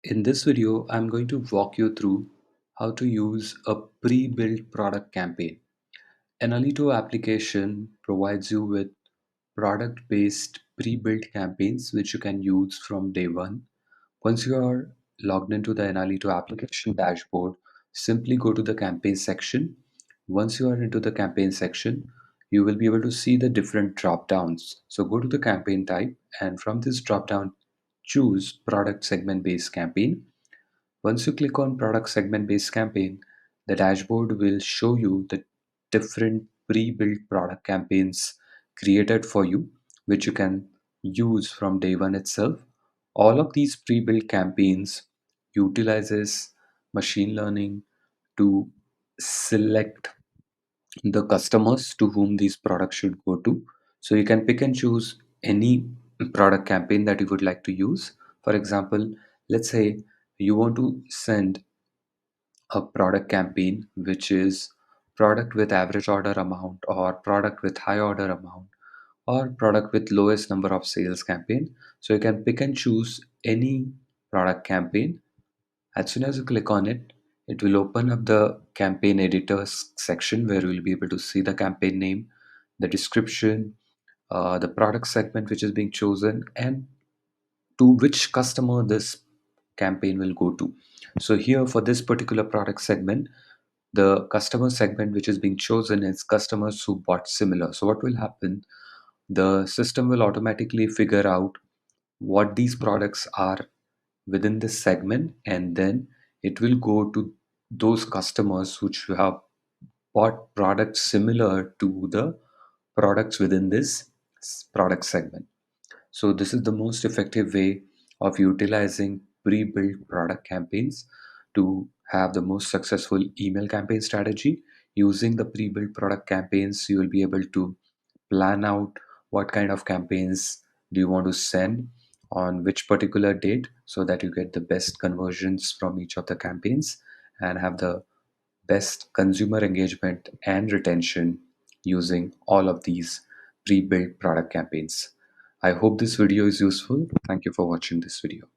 In this video, I'm going to walk you through how to use a pre-built product campaign. An Alito application provides you with product-based pre-built campaigns which you can use from day one. Once you are logged into the Analyto application dashboard, simply go to the campaign section. Once you are into the campaign section, you will be able to see the different drop downs. So go to the campaign type, and from this drop down, choose product segment based campaign. Once you click on product segment based campaign, the dashboard will show you the different pre-built product campaigns created for you, which you can use from day one itself. All of these pre-built campaigns utilizes machine learning to select the customers to whom these products should go to. So you can pick and choose any product campaign that you would like to use. For example, let's say you want to send a product campaign which is product with average order amount or product with high order amount or product with lowest number of sales campaign. So you can pick and choose any product campaign. As soon as you click on it, it will open up the campaign editors section where you will be able to see the campaign name, the description, the product segment which is being chosen, and to which customer this campaign will go to. So here for this particular product segment, the customer segment which is being chosen is customers who bought similar. So what will happen? The system will automatically figure out what these products are within this segment, and then it will go to those customers which have bought products similar to the products within this product segment. So this is the most effective way of utilizing pre-built product campaigns to have the most successful email campaign strategy. Using the pre-built product campaigns, you will be able to plan out what kind of campaigns do you want to send on which particular date so that you get the best conversions from each of the campaigns and have the best consumer engagement and retention using all of these pre-built product campaigns. I hope this video is useful. Thank you for watching this video.